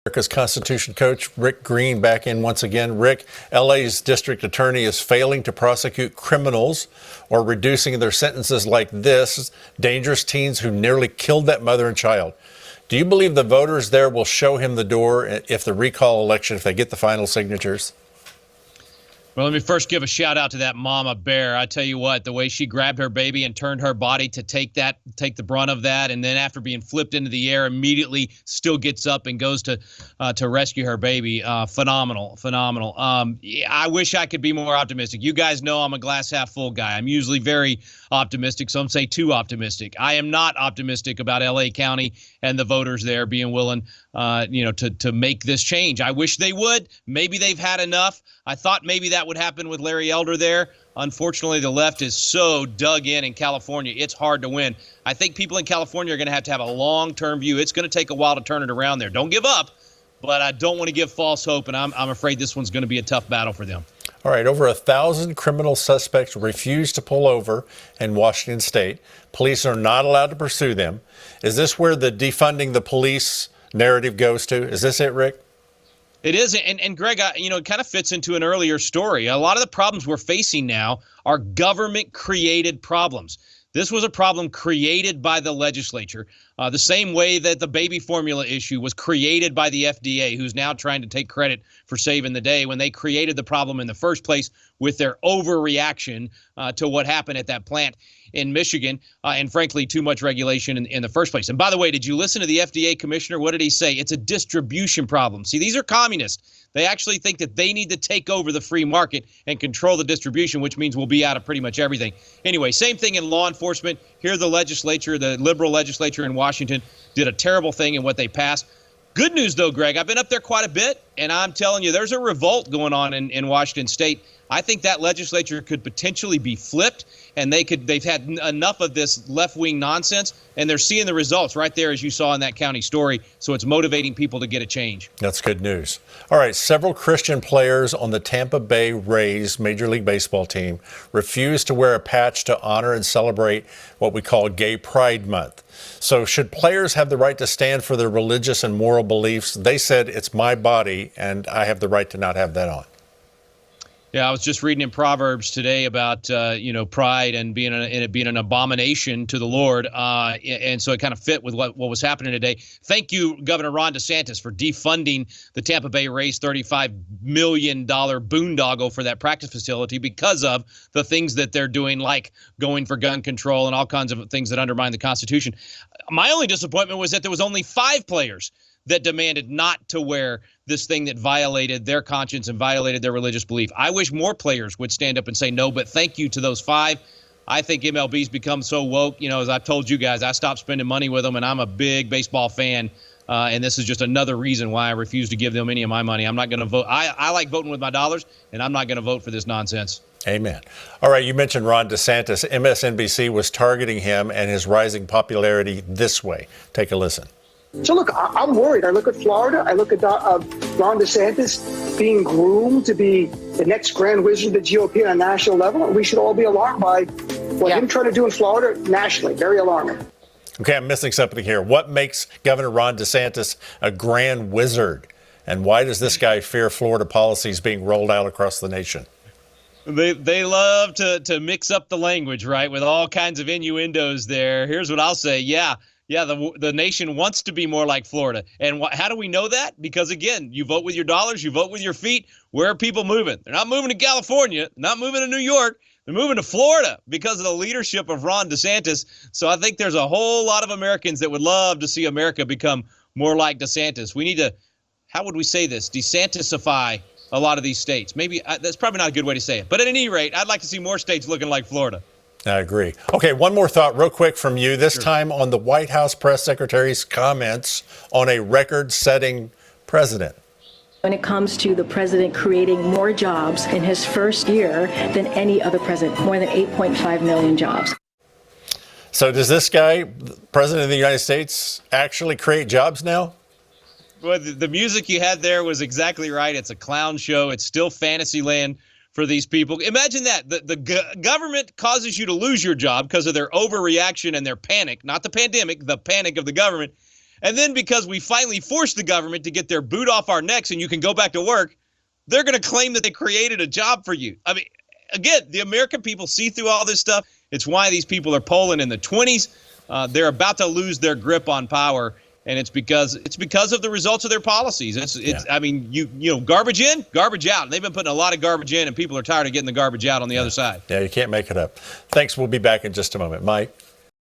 America's Constitution coach Rick Green back in once again. Rick, LA's district attorney is failing to prosecute criminals or reducing their sentences like this, dangerous teens who nearly killed that mother and child. Do you believe the voters there will show him the door if the recall election, if they get the final signatures? Well, let me first give a shout out to that mama bear. I tell you what, the way she grabbed her baby and turned her body to take the brunt of that, and then after being flipped into the air, immediately still gets up and goes to rescue her baby. Phenomenal. I wish I could be more optimistic. You guys know I'm a glass half full guy. I'm usually very optimistic. Some say too optimistic. I am not optimistic about LA County and the voters there being willing, to make this change. I wish they would. Maybe they've had enough. I thought maybe that would happen with Larry Elder there. Unfortunately, the left is so dug in California, it's hard to win. I think people in California are going to have a long-term view. It's going to take a while to turn it around there. Don't give up, but I don't want to give false hope, and I'm afraid this one's going to be a tough battle for them. All right, over 1,000 criminal suspects refused to pull over in Washington state. Police are not allowed to pursue them. Is this where the defunding the police narrative goes to? Is this it, Rick? It is. And Greg, it kind of fits into an earlier story. A lot of the problems we're facing now are government-created problems. This was a problem created by the legislature, the same way that the baby formula issue was created by the FDA, who's now trying to take credit for saving the day when they created the problem in the first place with their overreaction to what happened at that plant in Michigan, and frankly, too much regulation in the first place. And by the way, did you listen to the FDA commissioner? What did he say? It's a distribution problem. See, these are communists. They actually think that they need to take over the free market and control the distribution, which means we'll be out of pretty much everything. Anyway, same thing in law enforcement. Here, the legislature, the liberal legislature in Washington, did a terrible thing in what they passed. Good news, though, Greg, I've been up there quite a bit, and I'm telling you, there's a revolt going on in Washington state. I think that legislature could potentially be flipped, and they've had enough of this left-wing nonsense, and they're seeing the results right there, as you saw in that county story. So it's motivating people to get a change. That's good news. All right, several Christian players on the Tampa Bay Rays Major League Baseball team refused to wear a patch to honor and celebrate what we call Gay Pride Month. So should players have the right to stand for their religious and moral beliefs? They said, it's my body, and I have the right to not have that on. Yeah, I was just reading in Proverbs today about pride and being an abomination to the Lord, and so it kind of fit with what was happening today. Thank you, Governor Ron DeSantis, for defunding the Tampa Bay Rays $35 million boondoggle for that practice facility because of the things that they're doing, like going for gun control and all kinds of things that undermine the Constitution. My only disappointment was that there was only 5 players that demanded not to wear this thing that violated their conscience and violated their religious belief. I wish more players would stand up and say no, but thank you to those 5. I think MLB's become so woke. As I've told you guys, I stopped spending money with them, and I'm a big baseball fan, and this is just another reason why I refuse to give them any of my money. I'm not going to vote. I like voting with my dollars, and I'm not going to vote for this nonsense. Amen. All right, you mentioned Ron DeSantis. MSNBC was targeting him and his rising popularity this way. Take a listen. So, look, I'm worried. I look at Florida. I look at Ron DeSantis being groomed to be the next grand wizard of the GOP on a national level. And we should all be alarmed by what him trying to do in Florida nationally. Very alarming. Okay, I'm missing something here. What makes Governor Ron DeSantis a grand wizard? And why does this guy fear Florida policies being rolled out across the nation? They love to mix up the language, right, with all kinds of innuendos there. Here's what I'll say. Yeah, the nation wants to be more like Florida. And how do we know that? Because, again, you vote with your dollars, you vote with your feet. Where are people moving? They're not moving to California, not moving to New York. They're moving to Florida because of the leadership of Ron DeSantis. So I think there's a whole lot of Americans that would love to see America become more like DeSantis. We need to, how would we say this, DeSantisify a lot of these states. Maybe that's probably not a good way to say it. But at any rate, I'd like to see more states looking like Florida. I agree. Okay, one more thought real quick from you, this time on the White House press secretary's comments on a record-setting president. When it comes to the president creating more jobs in his first year than any other president, more than 8.5 million jobs. So does this guy, president of the United States, actually create jobs now? Well, the music you had there was exactly right. It's a clown show. It's still fantasy land for these people. Imagine that. The government causes you to lose your job because of their overreaction and their panic, not the pandemic, the panic of the government. And then because we finally forced the government to get their boot off our necks and you can go back to work, they're going to claim that they created a job for you. I mean, again, the American people see through all this stuff. It's why these people are polling in the 20s. They're about to lose their grip on power, and it's because of the results of their policies. I mean, you know, garbage in, garbage out. And they've been putting a lot of garbage in, and people are tired of getting the garbage out on the other side. Yeah, you can't make it up. Thanks. We'll be back in just a moment. Mike.